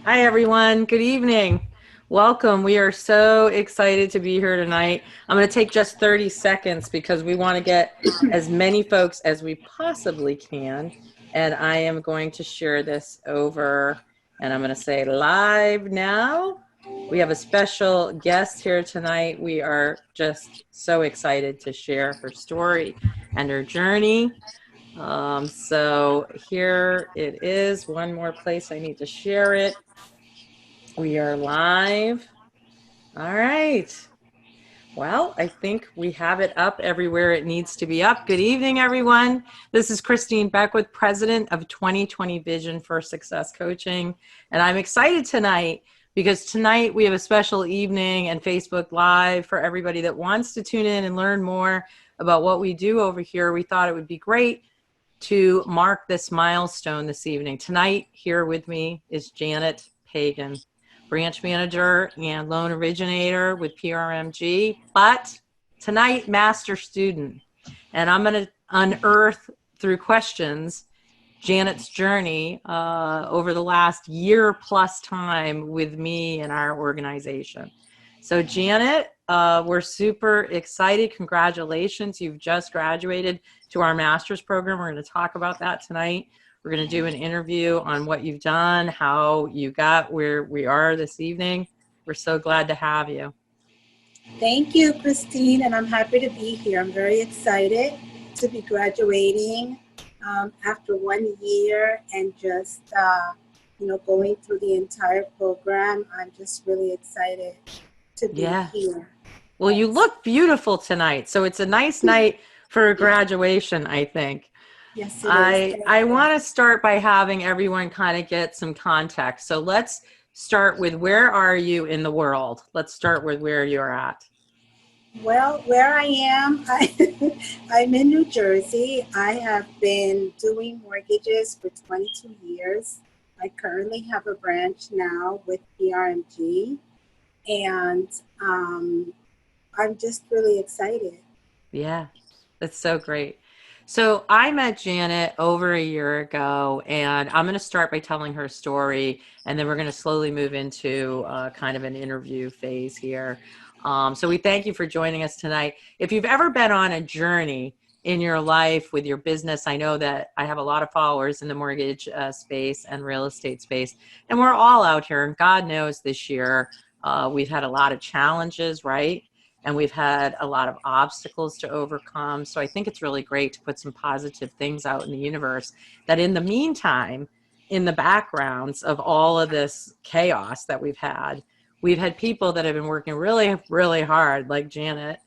Hi, everyone. Good evening. Welcome. We are so excited to be here tonight. I'm going to take just 30 seconds because we want to get as many folks as we possibly can. And I am going to share this over, and I'm going to say live now. We have a special guest here tonight. We are just so excited to share her story and her journey. So here it is. One more place I need to share it. We are live. All right. Well, I think we have it up everywhere it needs to be up. Good evening, everyone. This is Christine Beckwith, President of 2020 Vision for Success Coaching. And I'm excited tonight because tonight we have a special evening and Facebook Live for everybody that wants to tune in and learn more about what we do over here. We thought it would be great to mark this milestone this evening. Tonight, here with me is Janet Pagan, branch manager and loan originator with PRMG, but tonight, master student. And I'm going to unearth through questions Janet's journey over the last year plus time with me and our organization. So Janet, we're super excited. Congratulations. You've just graduated to our master's program. We're going to talk about that tonight. We're going to do an interview on what you've done, how you got where we are this evening. We're so glad to have you. Thank you, Christine, and I'm happy to be here. I'm very excited to be graduating after 1 year and just, going through the entire program. I'm just really excited to be here. Well, you look beautiful tonight. So it's a nice night for a graduation, I think. Yes, it is. I want to start by having everyone kind of get some context. So let's start with, where are you in the world? Let's start with where you're at. Well, where I am, I'm in New Jersey. I have been doing mortgages for 22 years. I currently have a branch now with PRMG, and I'm just really excited. Yeah, that's so great. So I met Janet over a year ago, and I'm going to start by telling her story, and then we're going to slowly move into kind of an interview phase here. So we thank you for joining us tonight. If you've ever been on a journey in your life with your business, I know that I have a lot of followers in the mortgage space and real estate space, and we're all out here, and God knows this year we've had a lot of challenges, right? And we've had a lot of obstacles to overcome. So I think it's really great to put some positive things out in the universe, that in the meantime, in the backgrounds of all of this chaos that we've had people that have been working really, really hard, like Janet.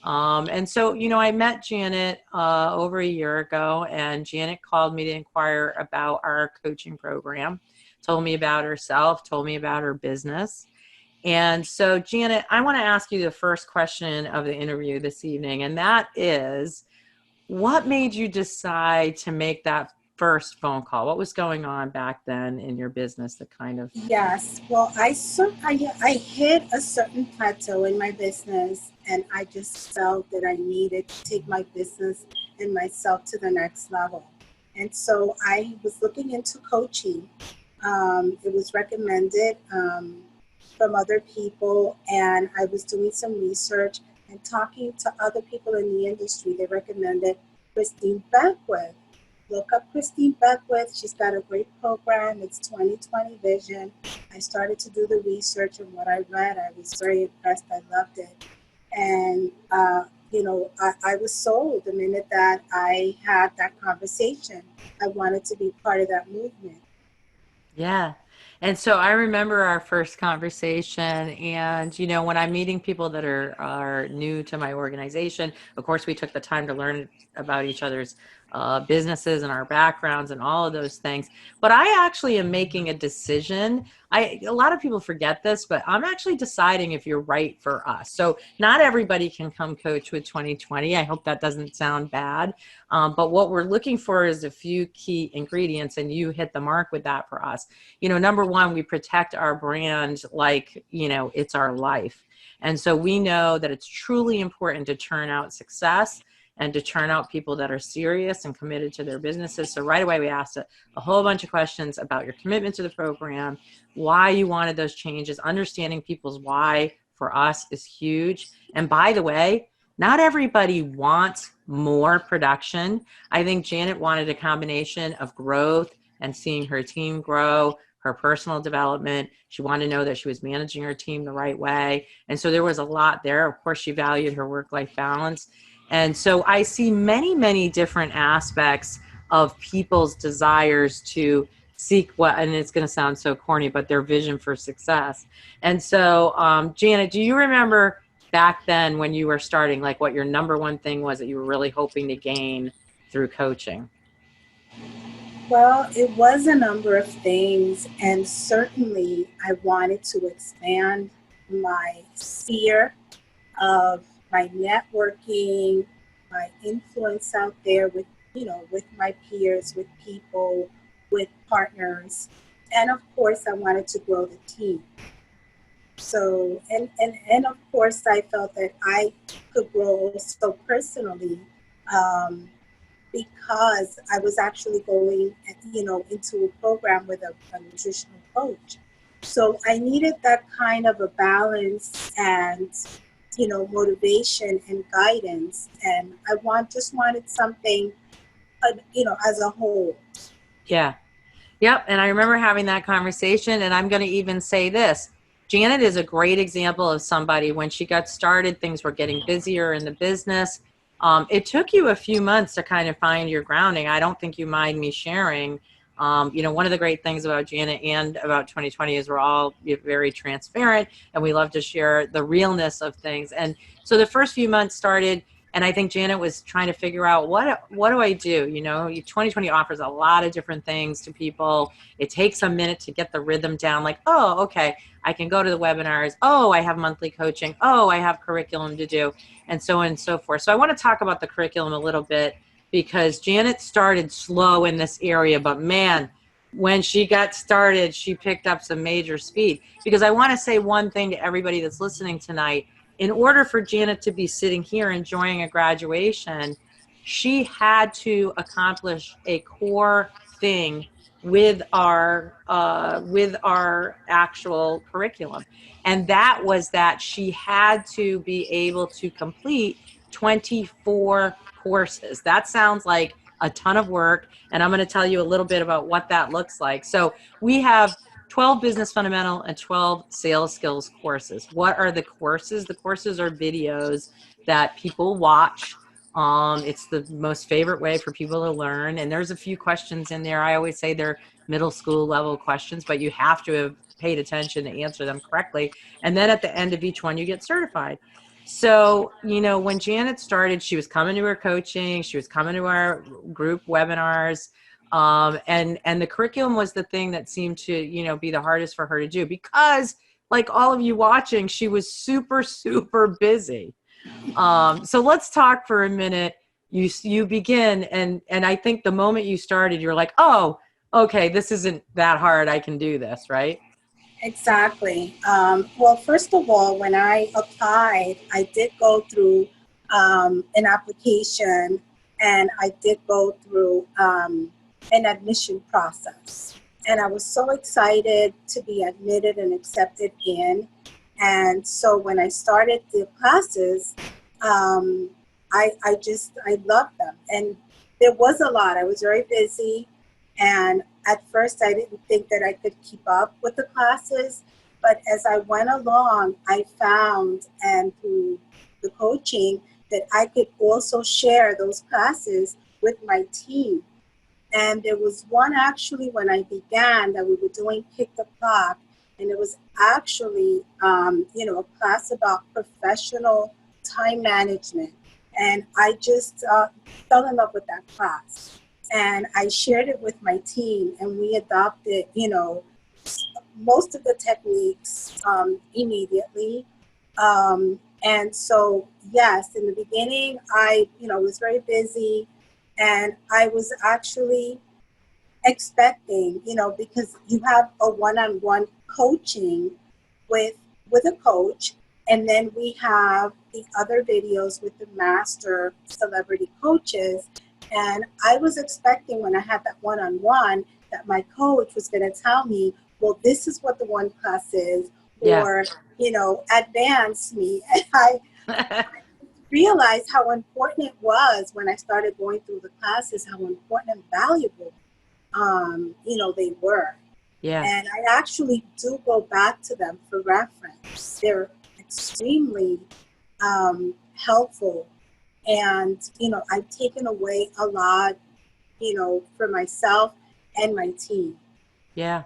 And so, I met Janet over a year ago, and Janet called me to inquire about our coaching program, told me about herself, told me about her business. And so, Janet, I want to ask you the first question of the interview this evening, and that is, what made you decide to make that first phone call? What was going on back then in your business that kind of... Yes, well, I hit a certain plateau in my business, and I just felt that I needed to take my business and myself to the next level. And so I was looking into coaching. It was recommended from other people, and I was doing some research and talking to other people in the industry. They recommended Christine Beckwith. Look up Christine Beckwith. She's got a great program. It's 2020 Vision. I started to do the research, and what I read, I was very impressed. I loved it. And, I was sold the minute that I had that conversation. I wanted to be part of that movement. Yeah. And so I remember our first conversation, and when I'm meeting people that are new to my organization, of course we took the time to learn about each other's businesses and our backgrounds and all of those things. But I actually am making a decision. A lot of people forget this, but I'm actually deciding if you're right for us. So not everybody can come coach with 2020. I hope that doesn't sound bad. But what we're looking for is a few key ingredients, and you hit the mark with that for us. Number one, we protect our brand like, it's our life. And so we know that it's truly important to turn out success and to churn out people that are serious and committed to their businesses. So right away, we asked a whole bunch of questions about your commitment to the program, why you wanted those changes. Understanding people's why for us is huge. And by the way, not everybody wants more production. I think Janet wanted a combination of growth and seeing her team grow, her personal development. She wanted to know that she was managing her team the right way. And so there was a lot there. Of course, she valued her work-life balance. And so I see many, many different aspects of people's desires to seek what, and it's going to sound so corny, but their vision for success. And so, Janet, do you remember back then when you were starting, like what your number one thing was that you were really hoping to gain through coaching? Well, it was a number of things, and certainly I wanted to expand my sphere of my networking, my influence out there with, with my peers, with people, with partners. And of course, I wanted to grow the team. So, and of course, I felt that I could grow so personally, because I was actually going, into a program with a nutritional coach. So I needed that kind of a balance and, motivation and guidance. And just wanted something, as a whole. Yeah. Yep. And I remember having that conversation, and I'm going to even say this. Janet is a great example of somebody when she got started, things were getting busier in the business. It took you a few months to kind of find your grounding. I don't think you mind me sharing. One of the great things about Janet and about 2020 is we're all very transparent, and we love to share the realness of things. And so the first few months started, and I think Janet was trying to figure out what do I do? 2020 offers a lot of different things to people. It takes a minute to get the rhythm down. Like, oh, okay, I can go to the webinars. Oh, I have monthly coaching. Oh, I have curriculum to do, and so on and so forth. So I want to talk about the curriculum a little bit because Janet started slow in this area, but man, when she got started, she picked up some major speed. Because I want to say one thing to everybody that's listening tonight. In order for Janet to be sitting here enjoying a graduation, she had to accomplish a core thing with our actual curriculum, and that was that she had to be able to complete 24 courses. That sounds like a ton of work, and I'm going to tell you a little bit about what that looks like. So we have 12 business fundamental and 12 sales skills courses. What are the courses? The courses are videos that people watch. It's the most favorite way for people to learn. And there's a few questions in there. I always say they're middle school level questions, but you have to have paid attention to answer them correctly. And then at the end of each one, you get certified. So, when Janet started, she was coming to her coaching, she was coming to our group webinars. And the curriculum was the thing that seemed to, be the hardest for her to do because, like all of you watching, she was super, super busy. So let's talk for a minute. You begin, and I think the moment you started, you're like, oh, okay, this isn't that hard. I can do this, right? Exactly. Well, first of all, when I applied, I did go through an application, and I did go through an admission process. And I was so excited to be admitted and accepted in. And so when I started the classes, I loved them. And there was a lot. I was very busy. And at first, I didn't think that I could keep up with the classes. But as I went along, I found, and through the coaching, that I could also share those classes with my team. And there was one actually when I began that we were doing Pick the Clock. And it was actually, a class about professional time management. And I just fell in love with that class. And I shared it with my team, and we adopted, most of the techniques immediately. And so, yes, in the beginning, I, was very busy, and I was actually expecting, because you have a one-on-one coaching with a coach, And then we have the other videos with the master celebrity coaches. And I was expecting when I had that one-on-one that my coach was going to tell me, well, this is what the one class is, Yeah. or, advance me. And I realized how important it was when I started going through the classes, how important and valuable, they were. Yeah. And I actually do go back to them for reference. They're extremely helpful. And, I've taken away a lot, for myself and my team. Yeah.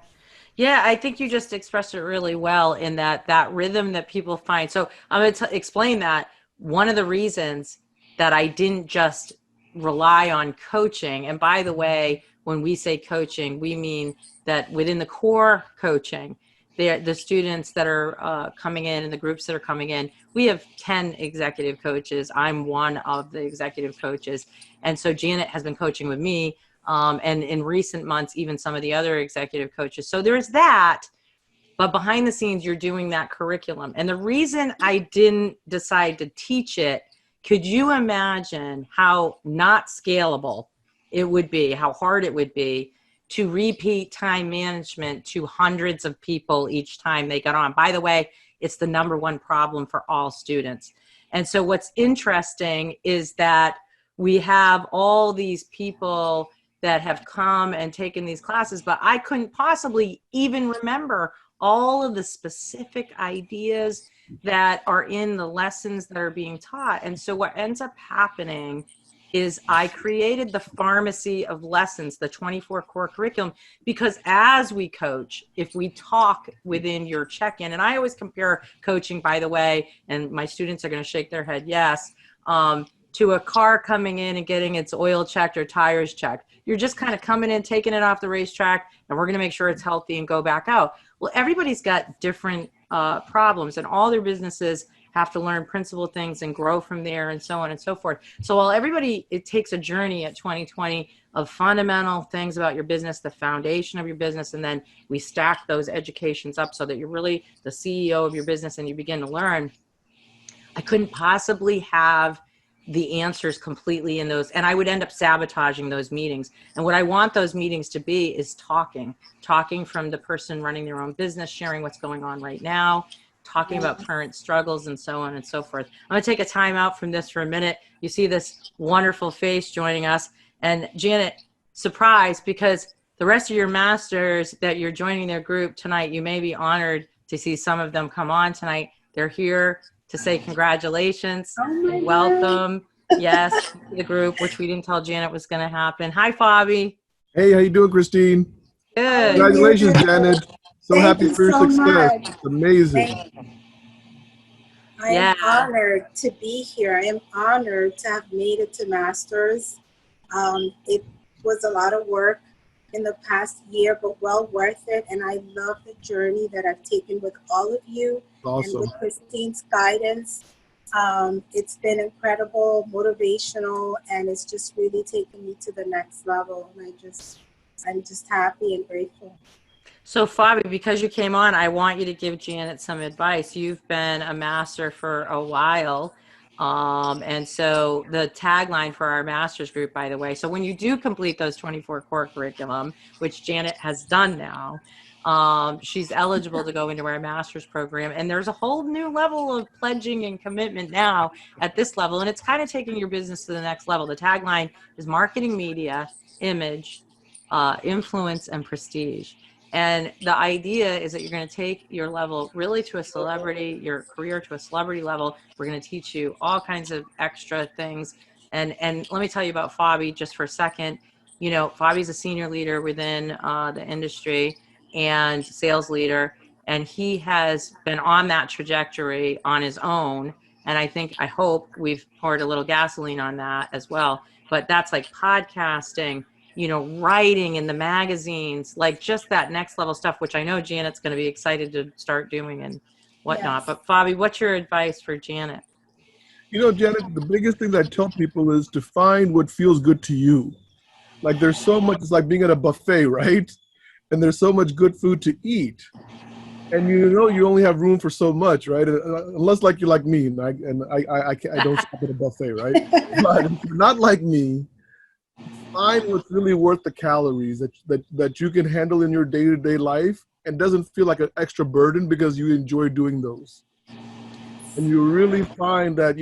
Yeah, I think you just expressed it really well in that rhythm that people find. So I'm going to explain that one of the reasons that I didn't just rely on coaching. And by the way, when we say coaching, we mean that within the core coaching, the students that are coming in and the groups that are coming in, we have 10 executive coaches. I'm one of the executive coaches. And so Janet has been coaching with me. And in recent months, even some of the other executive coaches. So there's that, but behind the scenes, you're doing that curriculum. And the reason I didn't decide to teach it, could you imagine how not scalable it would be, how hard it would be to repeat time management to hundreds of people each time they got on? By the way, it's the number one problem for all students. And so what's interesting is that we have all these people that have come and taken these classes, but I couldn't possibly even remember all of the specific ideas that are in the lessons that are being taught. And so what ends up happening is I created the pharmacy of lessons, the 24 core curriculum, because as we coach, if we talk within your check-in, and I always compare coaching, by the way, and my students are going to shake their head, yes, to a car coming in and getting its oil checked or tires checked. You're just kind of coming in, taking it off the racetrack, and we're going to make sure it's healthy and go back out. Well, everybody's got different problems, and all their businesses have to learn principal things and grow from there and so on and so forth. So while it takes a journey at 2020 of fundamental things about your business, the foundation of your business, and then we stack those educations up so that you're really the CEO of your business and you begin to learn. I couldn't possibly have the answers completely in those, and I would end up sabotaging those meetings. And what I want those meetings to be is talking from the person running their own business, sharing what's going on right now, talking about current struggles and so on and so forth. I'm going to take a time out from this for a minute. You see this wonderful face joining us. And Janet, surprise, because the rest of your masters that you're joining their group tonight, you may be honored to see some of them come on tonight. They're here to say congratulations and welcome, yes, to the group, which we didn't tell Janet was going to happen. Hi, Fabi. Hey, how you doing, Christine? Good. Congratulations, Janet. So Thank happy you for your so success. much. It's amazing. I am honored to be here. I am honored to have made it to Masters. It was a lot of work in the past year, but well worth it. And I love the journey that I've taken with all of you. Awesome. And with Christine's guidance. It's been incredible, motivational, and it's just really taken me to the next level. And I'm just happy and grateful. So Fabi, because you came on, I want you to give Janet some advice. You've been a master for a while. And so the tagline for our master's group, by the way, so when you do complete those 24 core curriculum, which Janet has done now, she's eligible to go into our master's program. And there's a whole new level of pledging and commitment now at this level. And it's kind of taking your business to the next level. The tagline is marketing, media, image, influence, and prestige. And the idea is that you're going to take your level really to a celebrity, your career to a celebrity level. We're going to teach you all kinds of extra things. And let me tell you about Fabi just for a second. You know, Fabi's a senior leader within the industry and sales leader. And he has been on that trajectory on his own. And I hope we've poured a little gasoline on that as well. But that's like podcasting, you know, writing in the magazines, like just that next level stuff, which I know Janet's going to be excited to start doing and whatnot. Yes. But Fabi, what's your advice for Janet? You know, Janet, the biggest thing that I tell people is to find what feels good to you. Like there's so much, it's like being at a buffet, right? And there's so much good food to eat. And you only have room for so much, right? Unless like you're like me, and I don't stop at a buffet, right? But if you're not like me, find what's really worth the calories that you can handle in your day-to-day life and doesn't feel like an extra burden because you enjoy doing those. And you really find that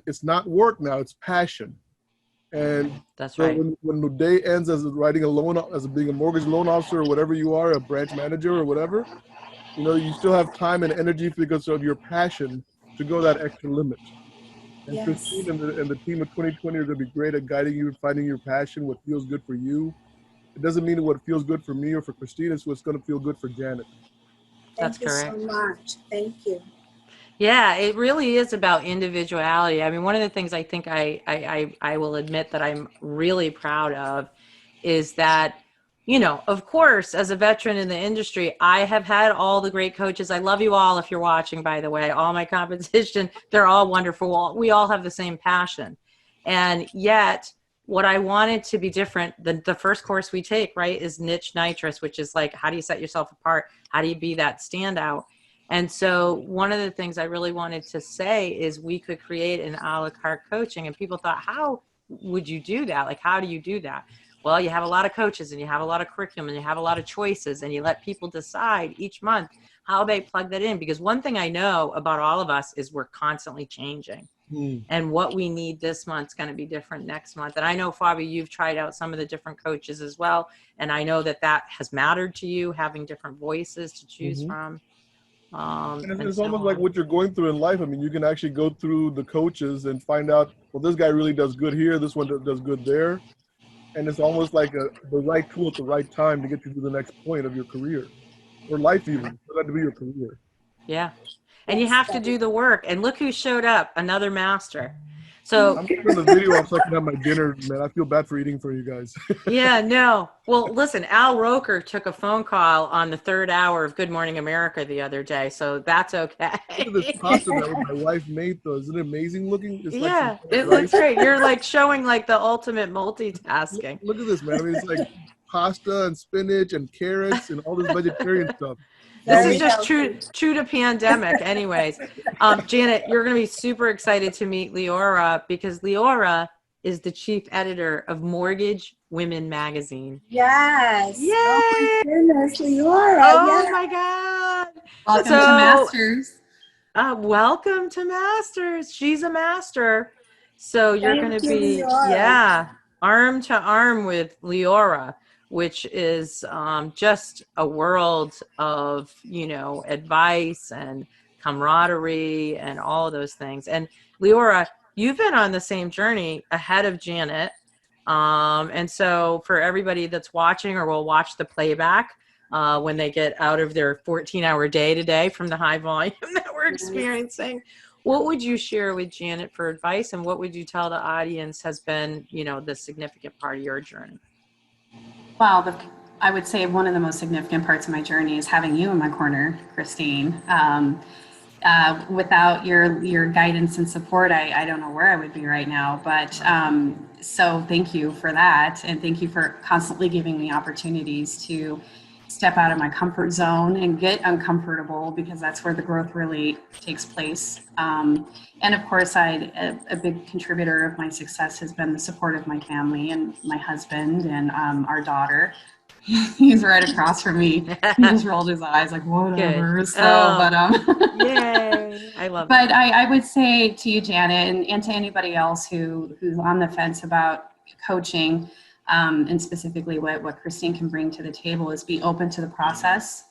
it's not work now, it's passion. And That's so right. when the day ends as writing a loan, as being a mortgage loan officer or whatever you are, a branch manager or whatever, you still have time and energy because of your passion to go that extra limit. And Yes. Christine and the team of 2020 are going to be great at guiding you and finding your passion, what feels good for you. It doesn't mean what feels good for me or for Christine, it's what's going to feel good for Janet. That's Thank you so correct. much. Thank you. Yeah, it really is about individuality. I mean, one of the things I think I will admit that I'm really proud of is that, of course, as a veteran in the industry, I have had all the great coaches. I love you all if you're watching, by the way. All my competition, they're all wonderful. We all have the same passion. And yet, what I wanted to be different, the first course we take, right, is niche nitrous, which is like, how do you set yourself apart? How do you be that standout? And so one of the things I really wanted to say is we could create an a la carte coaching. And people thought, how would you do that? Like, how do you do that? Well, you have a lot of coaches and you have a lot of curriculum and you have a lot of choices and you let people decide each month how they plug that in. Because one thing I know about all of us is we're constantly changing. And what we need this month is going to be different next month. And I know, Fabi, you've tried out some of the different coaches as well. And I know that that has mattered to you, having different voices to choose from. And And it's so almost like on. what you're going through in life. I mean, you can actually go through the coaches and find out, well, this guy really does good here, this one does good there. And it's almost like the right tool at the right time to get you to the next point of your career or life even. It doesn't have to be your career. Yeah. And you Yes, have to do the work. And look who showed up, another master. I'm So keeping the video up so I can have my dinner, man. I feel bad for eating for you guys. yeah, no. Well, listen, Al Roker took a phone call on the third hour of Good Morning America the other day, so that's Look at this okay. pasta that my wife made, though. Isn't it amazing looking? It's like some Yeah, kind of it looks rice. great. You're like showing like the ultimate multitasking. Look at this, man. I mean, it's like pasta and spinach and carrots and all this vegetarian stuff. This No is very meat. just true healthy. true to pandemic anyways. Janet, you're going to be super excited to meet Leora because Leora is the chief editor of Mortgage Women magazine. Yes. Oh my Yay! goodness, Leora. Oh Yes. my god. Welcome to So Masters. welcome to Masters. She's a master. So you're going to Thank you, be, Leora. yeah, arm to arm with Leora, which is just a world of, advice and camaraderie and all of those things. And Leora, you've been on the same journey ahead of Janet. And so for everybody that's watching or will watch the playback, when they get out of their 14-hour day today from the high volume that we're experiencing. What would you share with Janet for advice, and what would you tell the audience has been, the significant part of your journey? Well, I would say one of the most significant parts of my journey is having you in my corner, Christine. Without your guidance and support, I don't know where I would be right now. But so thank you for that, and thank you for constantly giving me opportunities to step out of my comfort zone and get uncomfortable, because that's where the growth really takes place. And of course, a big contributor of my success has been the support of my family and my husband and our daughter. He's right across from me. He just rolled his eyes like, whatever. Good. So, Yay. I love but that. I would say to you, Janet, and to anybody else who's on the fence about coaching, and specifically what Christine can bring to the table, is be open to the process,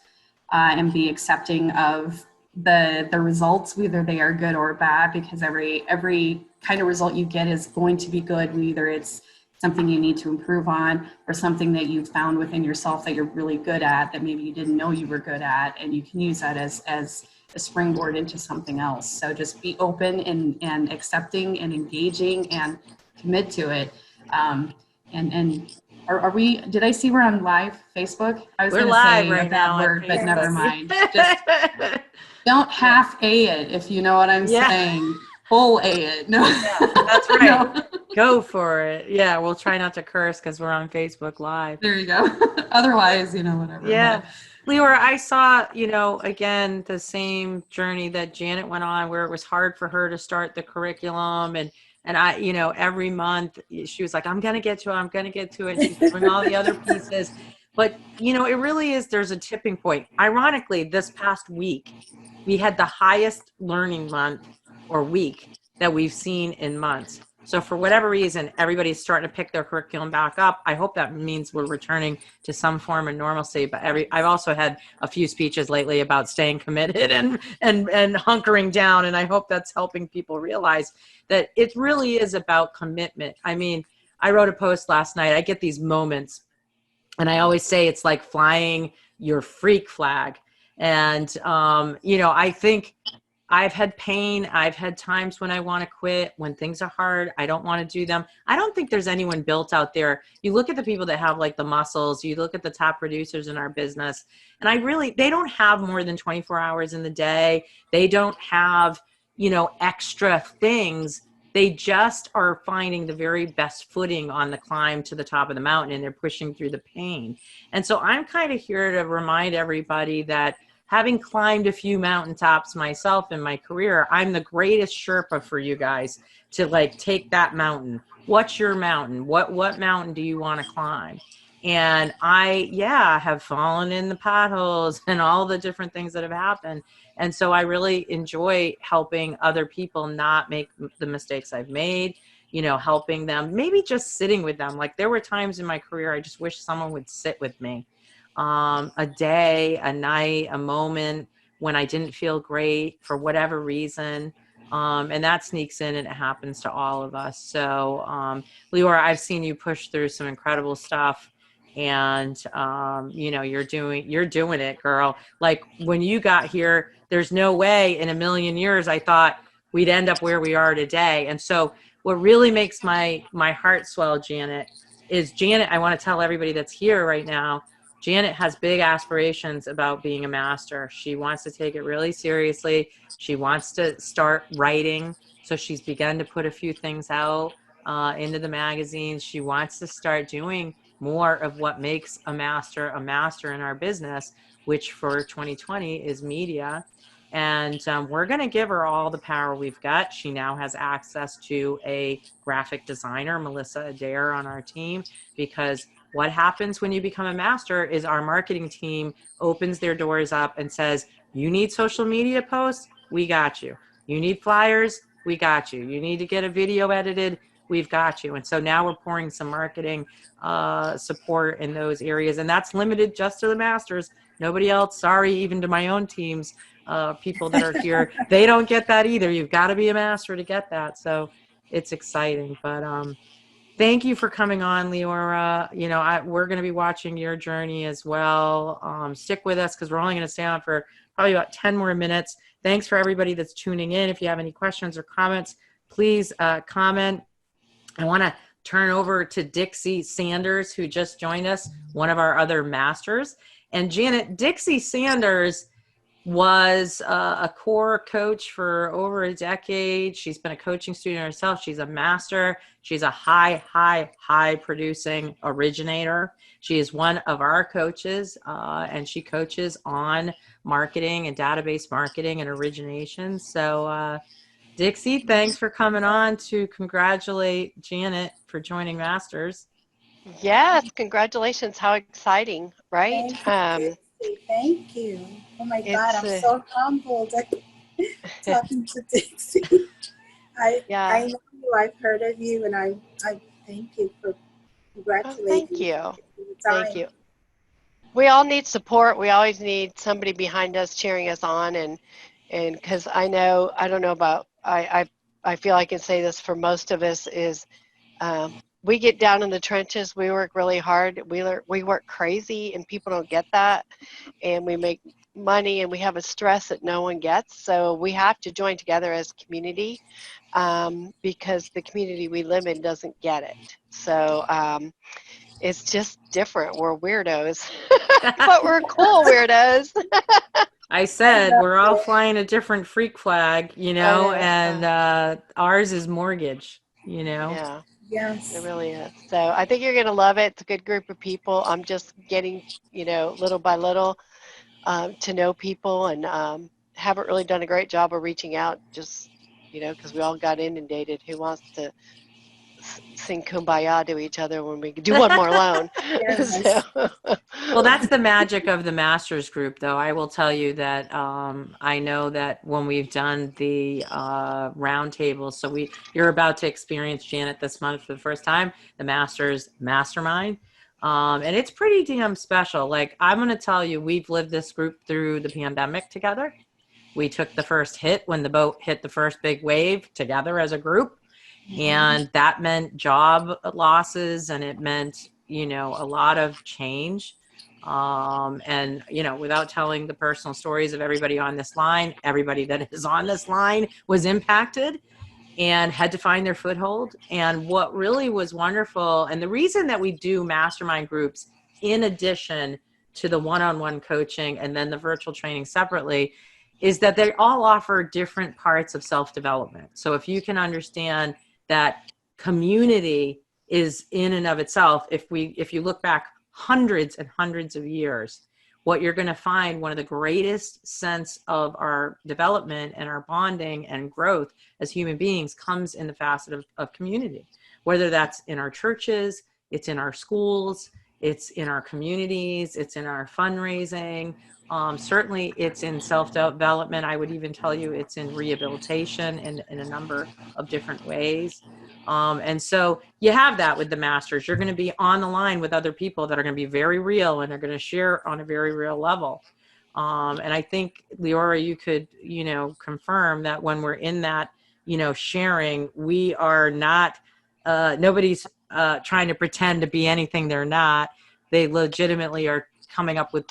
and be accepting of the results, whether they are good or bad, because every kind of result you get is going to be good, whether it's something you need to improve on or something that you've found within yourself that you're really good at that maybe you didn't know you were good at, and you can use that as a springboard into something else. So just be open and accepting and engaging and commit to it. And are we, did I see we're on live Facebook? I was We're going to live say right a bad now word, on but never Facebook. mind. Just don't half A it, if you know what I'm saying. Full A it. No, that's right. No. Go for it. Yeah, we'll try not to curse because we're on Facebook Live. There you go. Otherwise, whatever. Yeah. Leora, I saw, again, the same journey that Janet went on, where it was hard for her to start the curriculum. And I, every month she was like, I'm going to get to it. I'm going to get to it. And she's doing all the other pieces. But, it really is, there's a tipping point. Ironically, this past week, we had the highest learning month or week that we've seen in months. So for whatever reason, everybody's starting to pick their curriculum back up. I hope that means we're returning to some form of normalcy. But I've also had a few speeches lately about staying committed and hunkering down. And I hope that's helping people realize that it really is about commitment. I mean, I wrote a post last night. I get these moments, and I always say it's like flying your freak flag. And, I think I've had pain. I've had times when I want to quit, when things are hard. I don't want to do them. I don't think there's anyone built out there. You look at the people that have like the muscles, you look at the top producers in our business, and they don't have more than 24 hours in the day. They don't have, extra things. They just are finding the very best footing on the climb to the top of the mountain, and they're pushing through the pain. And so I'm kind of here to remind everybody that, having climbed a few mountaintops myself in my career, I'm the greatest Sherpa for you guys to take that mountain. What's your mountain? What mountain do you want to climb? And I have fallen in the potholes and all the different things that have happened. And so I really enjoy helping other people not make the mistakes I've made, helping them, maybe just sitting with them. Like, there were times in my career, I just wish someone would sit with me. A day, a night, a moment when I didn't feel great for whatever reason. And that sneaks in, and it happens to all of us. So, Leora, I've seen you push through some incredible stuff, and, you're doing it, girl. Like, when you got here, there's no way in a million years I thought we'd end up where we are today. And so what really makes my heart swell, Janet, I want to tell everybody that's here right now, Janet has big aspirations about being a master. She wants to take it really seriously. She wants to start writing. So she's begun to put a few things out into the magazines. She wants to start doing more of what makes a master in our business, which for 2020 is media. And we're going to give her all the power we've got. She now has access to a graphic designer, Melissa Adair, on our team, because what happens when you become a master is our marketing team opens their doors up and says, you need social media posts? We got you. You need flyers? We got you. You need to get a video edited? We've got you. And so now we're pouring some marketing support in those areas. And that's limited just to the masters. Nobody else. Sorry, even to my own teams, people that are here, they don't get that either. You've got to be a master to get that. So it's exciting. But thank you for coming on, Leora. We're going to be watching your journey as well. Stick with us, because we're only going to stay on for probably about 10 more minutes. Thanks for everybody that's tuning in. If you have any questions or comments, please comment. I want to turn over to Dixie Sanders, who just joined us, one of our other masters. And Janet, Dixie Sanders was a core coach for over a decade. She's been a coaching student herself. She's a master. She's a high producing originator. She is one of our coaches, and she coaches on marketing and database marketing and origination. So, Dixie, thanks for coming on to congratulate Janet for joining Masters. Yes, congratulations. How exciting, right? Thank you. Oh my God, I'm so humbled talking to Dixie. I know you, I've heard of you, and I thank you for congratulating you. Thank you. We all need support. We always need somebody behind us cheering us on, and because I don't know about, I feel I can say this for most of us is, we get down in the trenches. We work really hard. We work crazy, and people don't get that. And we make money, and we have a stress that no one gets. So we have to join together as a community, because the community we live in doesn't get it. So it's just different. We're weirdos, but we're cool weirdos. I said we're all flying a different freak flag, and ours is mortgage, Yeah. Yes. It really is. So I think you're going to love it. It's a good group of people. I'm just getting, little by little, to know people, and haven't really done a great job of reaching out, just, because we all got inundated. Who wants to sing Kumbaya to each other when we could do one more alone? Yes. Well, that's the magic of the Masters group, though. I will tell you that I know that when we've done the round tables, so you're about to experience, Janet, this month for the first time, the Masters Mastermind. And it's pretty damn special. Like, I'm going to tell you, we've lived this group through the pandemic together. We took the first hit when the boat hit the first big wave together as a group. And that meant job losses, and it meant, a lot of change. And, without telling the personal stories of everybody on this line, everybody that is on this line was impacted and had to find their foothold. And what really was wonderful, and the reason that we do mastermind groups in addition to the one-on-one coaching and then the virtual training separately, is that they all offer different parts of self-development. So if you can understand that community is in and of itself, if you look back hundreds and hundreds of years, what you're going to find, one of the greatest sense of our development and our bonding and growth as human beings comes in the facet of community, whether that's in our churches, it's in our schools, it's in our communities, it's in our fundraising. Certainly it's in self-development. I would even tell you it's in rehabilitation in a number of different ways. And so you have that with the Masters. You're going to be on the line with other people that are going to be very real, and they're going to share on a very real level. And I think, Leora, you could, confirm that when we're in that, sharing, we are not, nobody's trying to pretend to be anything they're not. They legitimately are coming up with,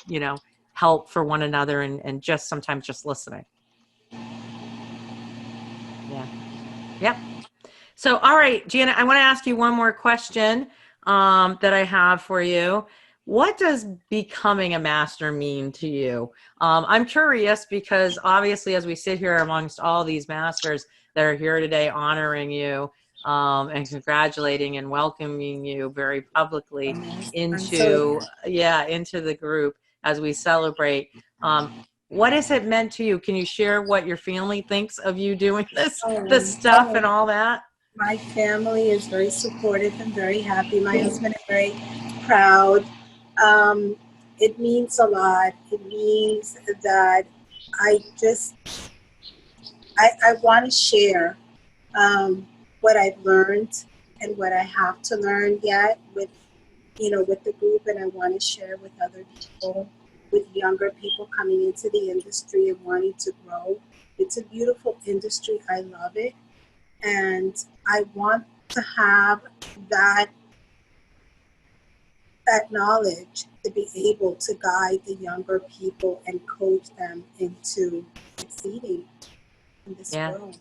help for one another, and just sometimes just listening. Yeah. Yep. So, all right, Janet, I want to ask you one more question that I have for you. What does becoming a master mean to you? I'm curious because obviously as we sit here amongst all these masters that are here today honoring you and congratulating and welcoming you very publicly into the group as we celebrate. What has it meant to you? Can you share what your family thinks of you doing this stuff and all that? My family is very supportive and very happy. My husband is very proud. It means a lot. It means that I want to share what I've learned and what I have to learn yet with the group, and I want to share with other people, with younger people coming into the industry and wanting to grow. It's a beautiful industry. I love it. And I want to have that knowledge to be able to guide the younger people and coach them into succeeding in this world.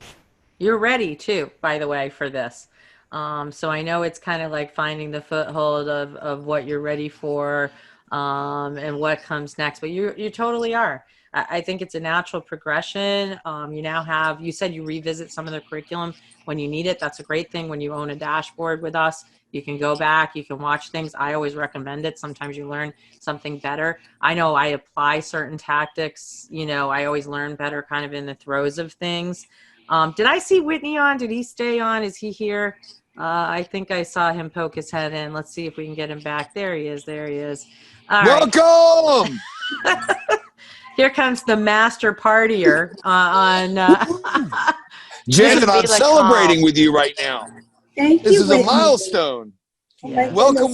You're ready too, by the way, for this. So I know it's kind of like finding the foothold of what you're ready for and what comes next, but you totally are. I think it's a natural progression. You said you revisit some of the curriculum when you need it. That's a great thing. When you own a dashboard with us, you can go back, you can watch things. I always recommend it. Sometimes you learn something better. I know I apply certain tactics. I always learn better kind of in the throes of things. Did I see Whitney on? Did he stay on? Is he here? I think I saw him poke his head in. Let's see if we can get him back. There he is. All Welcome! Right. Here comes the master partier on. Janet, I'm celebrating with you right now. Thank you. This is a milestone. Yeah. Welcome.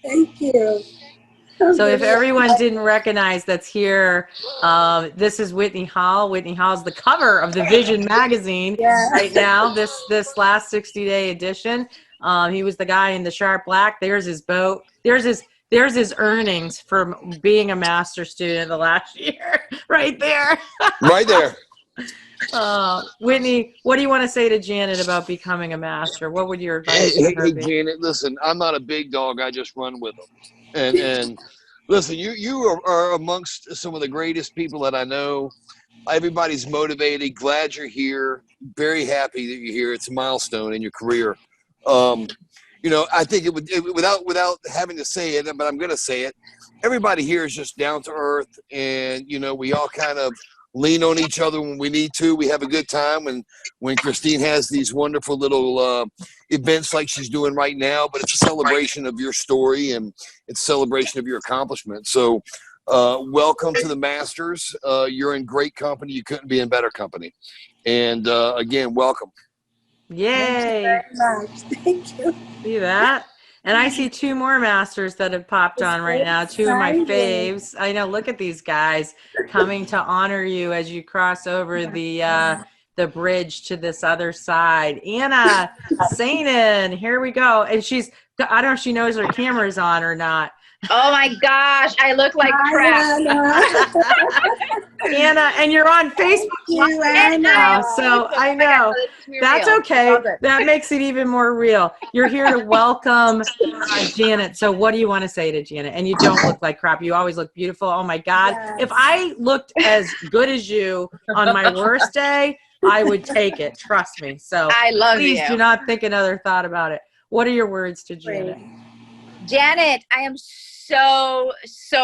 Thank you. So if everyone didn't recognize that's here, this is Whitney Hall. Whitney Hall's the cover of the Vision magazine right now, this last 60-day edition. He was the guy in the sharp black. There's his boat. There's his earnings from being a master student the last year, right there. Right there. Whitney, what do you want to say to Janet about becoming a master? What would your advice to her be? Hey, Janet, listen, I'm not a big dog. I just run with them. And listen, you are amongst some of the greatest people that I know. Everybody's motivated. Glad you're here. Very happy that you're here. It's a milestone in your career. I think it would without having to say it, but I'm going to say it. everybody here is just down to earth, and we all kind of lean on each other when we need to. We have a good time, and when Christine has these wonderful little events like she's doing right now, but it's a celebration of your story, and it's a celebration of your accomplishment. So welcome to the Masters. You're in great company. You couldn't be in better company. And again, welcome. Yay. Thank you very much. Thank you. See that? And I see two more masters that have popped on right now, two of my faves. I know, look at these guys coming to honor you as you cross over the bridge to this other side. Anna Sainin, here we go. And I don't know if she knows her camera's on or not. Oh my gosh, I look like crap. Anna, and you're on Facebook now, so I know. That's okay. That makes it even more real. You're here to welcome Janet. So what do you want to say to Janet? And you don't look like crap. You always look beautiful. Oh my God. Yes. If I looked as good as you on my worst day, I would take it. Trust me. So I love please you. do not think another thought about it. What are your words to Janet? Janet, I am so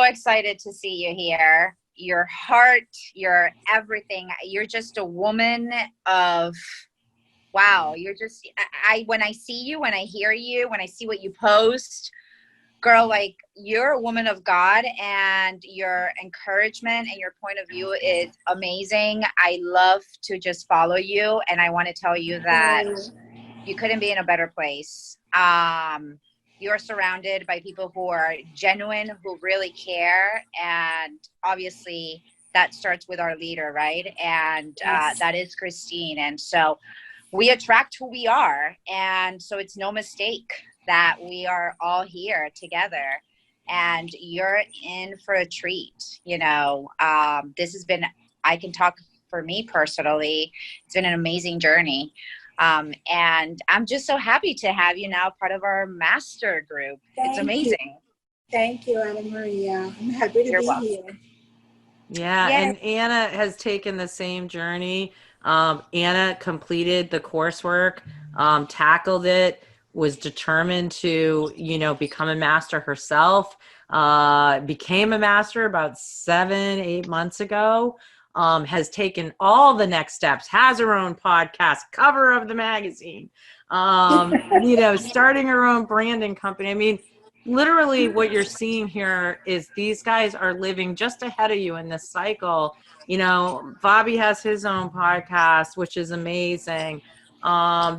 excited to see you here. Your heart, your everything. You're just a woman of, wow. You're just, when I see you, when I hear you, when I see what you post, girl, like, you're a woman of God, and your encouragement and your point of view is amazing. I love to just follow you, and I want to tell you that you couldn't be in a better place. You're surrounded by people who are genuine, who really care. And obviously that starts with our leader, right? And that is Christine. And so we attract who we are. And so it's no mistake that we are all here together. And you're in for a treat. This has been, I can talk for me personally, it's been an amazing journey. And I'm just so happy to have you now part of our master group. It's amazing. Thank you, Anna Maria. I'm happy to be here. Yeah, and Anna has taken the same journey. Anna completed the coursework, tackled it, was determined to, become a master herself, became a master about 7-8 months ago. Has taken all the next steps, has her own podcast, cover of the magazine, starting her own branding company. I mean, literally what you're seeing here is these guys are living just ahead of you in this cycle. Bobby has his own podcast, which is amazing.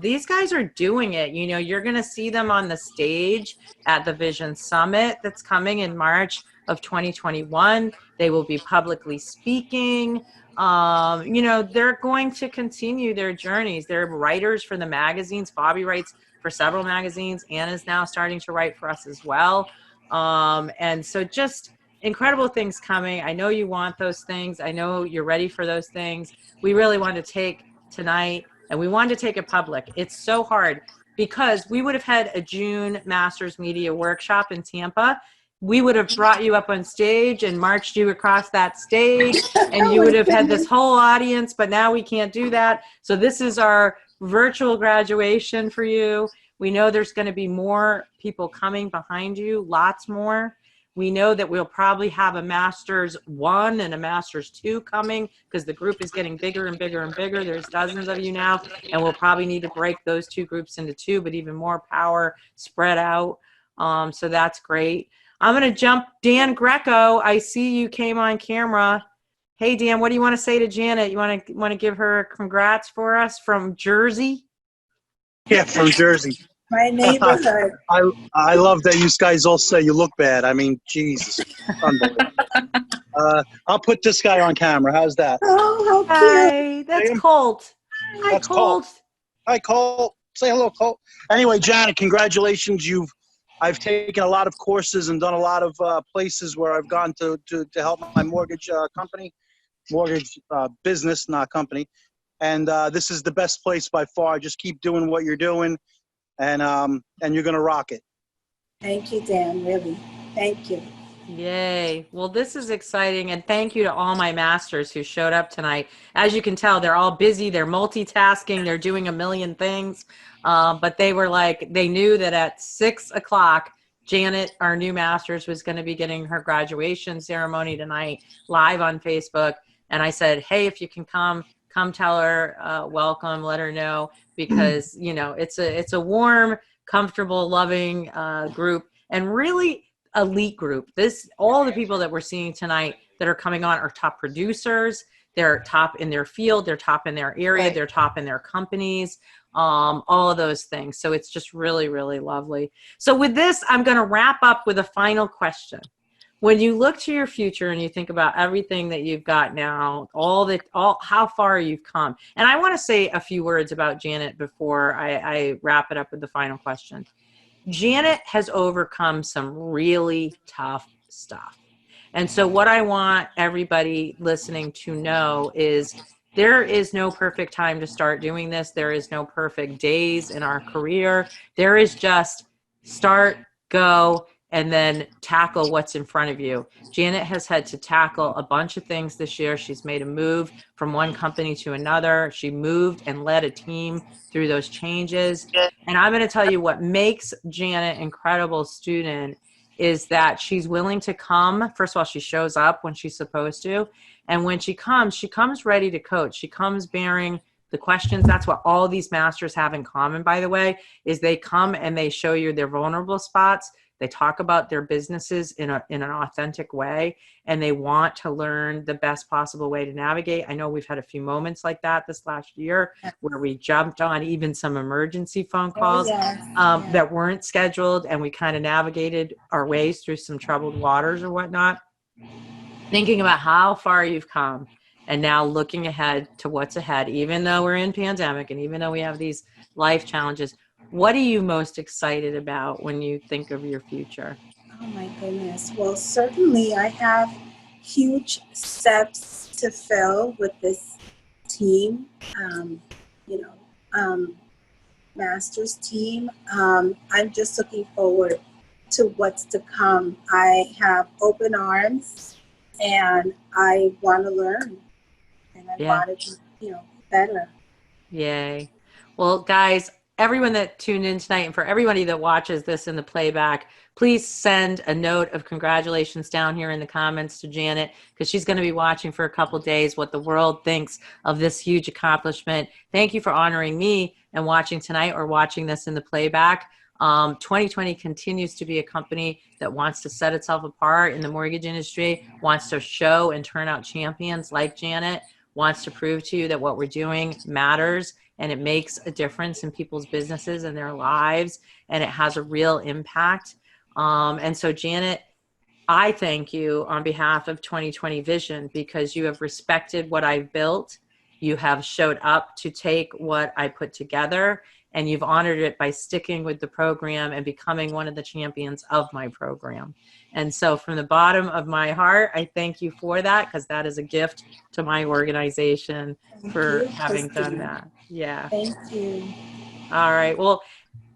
These guys are doing it. You're going to see them on the stage at the Vision Summit that's coming in March of 2021. They will be publicly speaking. They're going to continue their journeys. They're writers for the magazines. Bobby writes for several magazines. Anna's now starting to write for us as well. And so just incredible things coming. I know you want those things. I know you're ready for those things. We really want to take tonight, and we wanted to take it public. It's so hard because we would have had a June Masters Media Workshop in Tampa. We would have brought you up on stage and marched you across that stage, and you would have had this whole audience, but now we can't do that. So this is our virtual graduation for you. We know there's going to be more people coming behind you, lots more. We know that we'll probably have a Masters 1 and a Masters 2 coming because the group is getting bigger and bigger and bigger. There's dozens of you now, and we'll probably need to break those two groups into two, but even more power spread out. So that's great. I'm going to jump. Dan Greco, I see you came on camera. Hey, Dan, what do you want to say to Janet? You want to give her congrats for us from Jersey? Yeah, from Jersey. My neighborhood. I love that you guys all say you look bad. I mean, Jesus. Unbelievable. I'll put this guy on camera. How's that? Oh, how cute. Hi, that's Colt. Hi, That's Colt. Hi, Colt. Say hello, Colt. Anyway, Janet, congratulations. I've taken a lot of courses and done a lot of places where I've gone to help my mortgage company, mortgage business, not company. And this is the best place by far. Just keep doing what you're doing, and you're going to rock it. Thank you, Dan, really. Thank you. Yay. Well, this is exciting. And thank you to all my masters who showed up tonight. As you can tell, they're all busy. They're multitasking. They're doing a million things. But they were like, they knew that at 6 o'clock, Janet, our new masters, was going to be getting her graduation ceremony tonight live on Facebook. And I said, hey, if you can come tell her welcome, let her know, because, you know, it's a warm, comfortable, loving group, and really elite group. All the people that we're seeing tonight that are coming on are top producers. They're top in their field. They're top in their area. Right. They're top in their companies. All of those things. So it's just really, really lovely. So with this, I'm going to wrap up with a final question. When you look to your future and you think about everything that you've got now, how far you've come, and I want to say a few words about Janet before I wrap it up with the final question. Janet has overcome some really tough stuff. And so what I want everybody listening to know is there is no perfect time to start doing this. There is no perfect days in our career. There is just start, go, and then tackle what's in front of you. Janet has had to tackle a bunch of things this year. She's made a move from one company to another. She moved and led a team through those changes. And I'm going to tell you what makes Janet an incredible student is that she's willing to come. First of all, she shows up when she's supposed to. And when she comes ready to coach. She comes bearing the questions. That's what all these masters have in common, by the way, is they come and they show you their vulnerable spots. They talk about their businesses in an authentic way, and they want to learn the best possible way to navigate. I know we've had a few moments like that this last year where we jumped on even some emergency phone calls that weren't scheduled, and we kind of navigated our ways through some troubled waters or whatnot. Thinking about how far you've come and now looking ahead to what's ahead, even though we're in pandemic and even though we have these life challenges, what are you most excited about when you think of your future? Oh my goodness. Well, certainly I have huge steps to fill with this team, master's team. I'm just looking forward to what's to come. I have open arms and I want to learn and I want to be, better. Yay. Well, guys, everyone that tuned in tonight and for everybody that watches this in the playback, please send a note of congratulations down here in the comments to Janet, because she's going to be watching for a couple days what the world thinks of this huge accomplishment. Thank you for honoring me and watching tonight or watching this in the playback. 2020 continues to be a company that wants to set itself apart in the mortgage industry, wants to show and turn out champions like Janet, wants to prove to you that what we're doing matters and it makes a difference in people's businesses and their lives, and it has a real impact. And so, Janet, I thank you on behalf of 2020 Vision, because you have respected what I've built. You have showed up to take what I put together, and you've honored it by sticking with the program and becoming one of the champions of my program. And so from the bottom of my heart, I thank you for that, because that is a gift to my organization for having done that. Yeah. Thank you. All right. Well,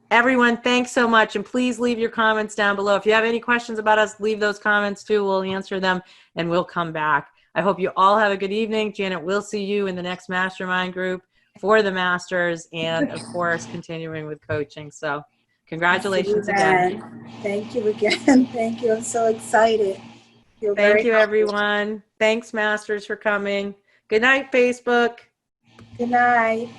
everyone, thanks so much. And please leave your comments down below. If you have any questions about us, leave those comments too. We'll answer them and we'll come back. I hope you all have a good evening. Janet, we'll see you in the next mastermind group for the masters and, of course, continuing with coaching. So congratulations again. Thank you again. Thank you. I'm so excited. Thank you, everyone. Thanks, masters, for coming. Good night, Facebook. Good night.